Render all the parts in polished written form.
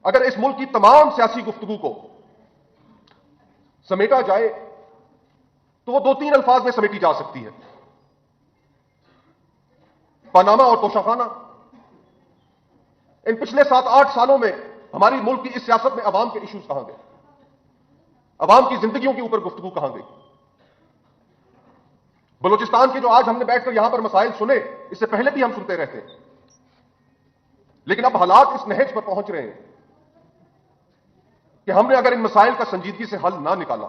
اگر اس ملک کی تمام سیاسی گفتگو کو سمیٹا جائے تو وہ 2-3 الفاظ میں سمیٹی جا سکتی ہے: پاناما اور توشاخانہ۔ ان پچھلے 7-8 سالوں میں ہماری ملک کی اس سیاست میں عوام کے ایشوز کہاں گئے؟ عوام کی زندگیوں کے اوپر گفتگو کہاں گئی؟ بلوچستان کے جو آج ہم نے بیٹھ کر یہاں پر مسائل سنے، اس سے پہلے بھی ہم سنتے رہتے ہیں، لیکن اب حالات اس نہج پر پہنچ رہے ہیں کہ ہم نے اگر ان مسائل کا سنجیدگی سے حل نہ نکالا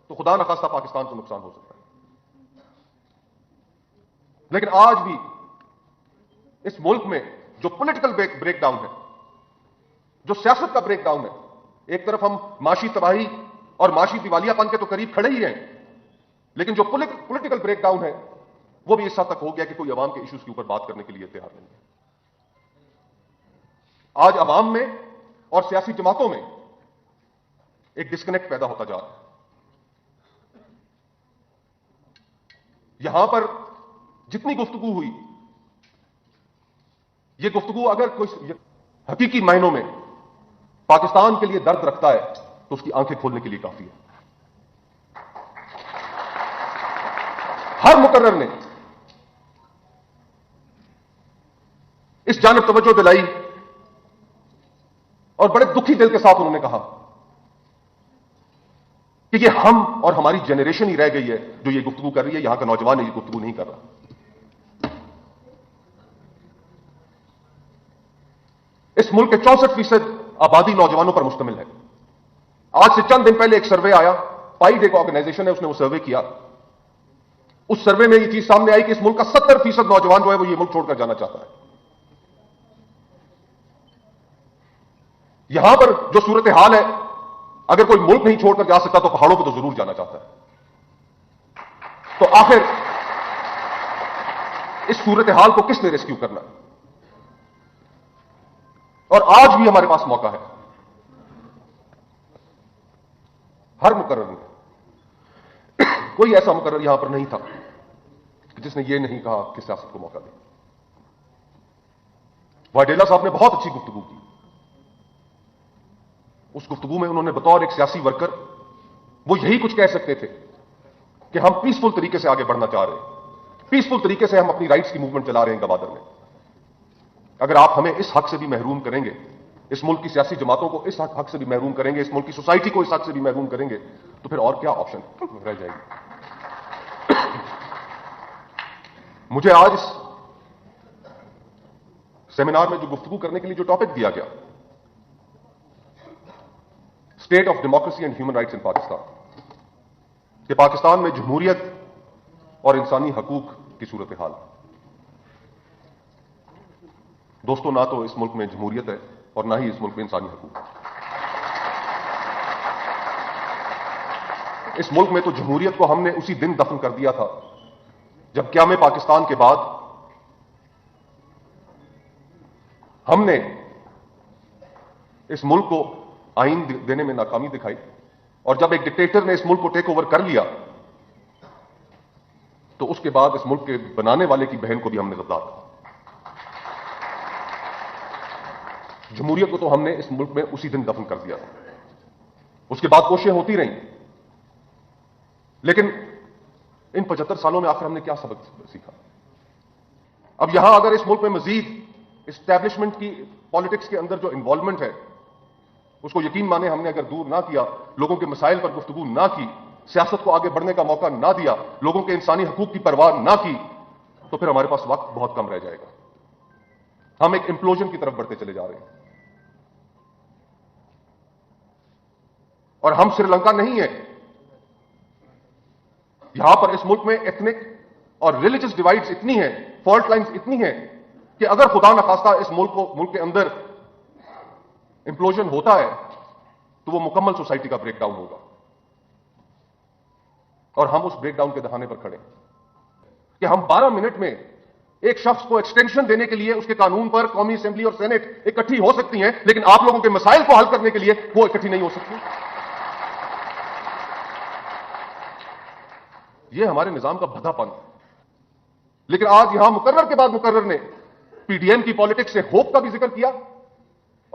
تو خدا نخواستہ پاکستان کو نقصان ہو سکتا ہے۔ لیکن آج بھی اس ملک میں جو پولیٹیکل بریک ڈاؤن ہے، جو سیاست کا بریک ڈاؤن ہے، ایک طرف ہم معاشی تباہی اور معاشی دیوالیہ پن کے تو قریب کھڑے ہی ہیں، لیکن جو پولیٹیکل بریک ڈاؤن ہے وہ بھی اس حد تک ہو گیا کہ کوئی عوام کے ایشوز کے اوپر بات کرنے کے لیے تیار نہیں ہے۔ آج عوام میں اور سیاسی جماعتوں میں ایک ڈسکنیکٹ پیدا ہوتا جا رہا ہے۔ یہاں پر جتنی گفتگو ہوئی، یہ گفتگو اگر کوئی حقیقی معنوں میں پاکستان کے لیے درد رکھتا ہے تو اس کی آنکھیں کھولنے کے لیے کافی ہے۔ ہر مقرر نے اس جانب توجہ دلائی اور بڑے دکھی دل کے ساتھ انہوں نے کہا کہ یہ ہم اور ہماری جنریشن ہی رہ گئی ہے جو یہ گفتگو کر رہی ہے، یہاں کا نوجوان یہ گفتگو نہیں کر رہا۔ اس ملک کے 64% آبادی نوجوانوں پر مشتمل ہے۔ آج سے چند دن پہلے ایک سروے آیا، پائی ڈے کا آرگنائزیشن ہے، اس نے وہ سروے کیا۔ اس سروے میں یہ چیز سامنے آئی کہ اس ملک کا 70% نوجوان جو ہے وہ یہ ملک چھوڑ کر جانا چاہتا ہے۔ یہاں پر جو صورتحال ہے، اگر کوئی ملک نہیں چھوڑ کر جا سکتا تو پہاڑوں پہ تو ضرور جانا چاہتا ہے۔ تو آخر اس صورتحال کو کس نے ریسکیو کرنا ہے؟ اور آج بھی ہمارے پاس موقع ہے۔ ہر مقرر نے، کوئی ایسا مقرر یہاں پر نہیں تھا جس نے یہ نہیں کہا کہ سیاست کو موقع دیں۔ واڈیلا صاحب نے بہت اچھی گفتگو کی۔ اس گفتگو میں انہوں نے بطور ایک سیاسی ورکر وہ یہی کچھ کہہ سکتے تھے کہ ہم پیسفل طریقے سے آگے بڑھنا چاہ رہے ہیں، پیسفل طریقے سے ہم اپنی رائٹس کی موومنٹ چلا رہے ہیں گوادر میں۔ اگر آپ ہمیں اس حق سے بھی محروم کریں گے، اس ملک کی سیاسی جماعتوں کو اس حق سے بھی محروم کریں گے، اس ملک کی سوسائٹی کو اس حق سے بھی محروم کریں گے، تو پھر اور کیا آپشن رہ جائے گی؟ مجھے آج اس سیمینار میں جو گفتگو کرنے کے لیے جو ٹاپک دیا گیا، state of democracy and human rights in Pakistan, کہ پاکستان میں جمہوریت اور انسانی حقوق کی صورتحال۔ دوستو، نہ تو اس ملک میں جمہوریت ہے اور نہ ہی اس ملک میں انسانی حقوق۔ اس ملک میں تو جمہوریت کو ہم نے اسی دن دفن کر دیا تھا جب قیام پاکستان کے بعد ہم نے اس ملک کو آئین دینے میں ناکامی دکھائی، اور جب ایک ڈکٹیٹر نے اس ملک کو ٹیک اوور کر لیا تو اس کے بعد اس ملک کے بنانے والے کی بہن کو بھی ہم نے غدار کہا۔ جمہوریت کو تو ہم نے اس ملک میں اسی دن دفن کر دیا تھا۔ اس کے بعد کوششیں ہوتی رہیں، لیکن ان 75 سالوں میں آخر ہم نے کیا سبق سیکھا؟ اب یہاں اگر اس ملک میں مزید اسٹیبلشمنٹ کی پالیٹکس کے اندر جو انوالومنٹ ہے، اس کو یقین مانے ہم نے اگر دور نہ کیا، لوگوں کے مسائل پر گفتگو نہ کی، سیاست کو آگے بڑھنے کا موقع نہ دیا، لوگوں کے انسانی حقوق کی پرواہ نہ کی، تو پھر ہمارے پاس وقت بہت کم رہ جائے گا۔ ہم ایک امپلوژن کی طرف بڑھتے چلے جا رہے ہیں۔ اور ہم سری لنکا نہیں ہیں۔ یہاں پر اس ملک میں ایتھنک اور ریلیجس ڈیوائڈز اتنی ہیں، فالٹ لائنز اتنی ہیں کہ اگر خدا نخواستہ اس ملک کے اندر امپلوژن ہوتا ہے تو وہ مکمل سوسائٹی کا بریک ڈاؤن ہوگا، اور ہم اس بریک ڈاؤن کے دہانے پر کھڑے ہیں کہ ہم 12 منٹ میں ایک شخص کو ایکسٹینشن دینے کے لیے اس کے قانون پر قومی اسمبلی اور سینٹ اکٹھی ہو سکتی ہیں، لیکن آپ لوگوں کے مسائل کو حل کرنے کے لیے وہ اکٹھی نہیں ہو سکتی۔ یہ ہمارے نظام کا بھدا پن ہے۔ لیکن آج یہاں مقرر کے بعد مقرر نے پی ڈی ایم کی پالیٹکس سے ہوپ کا بھی ذکر کیا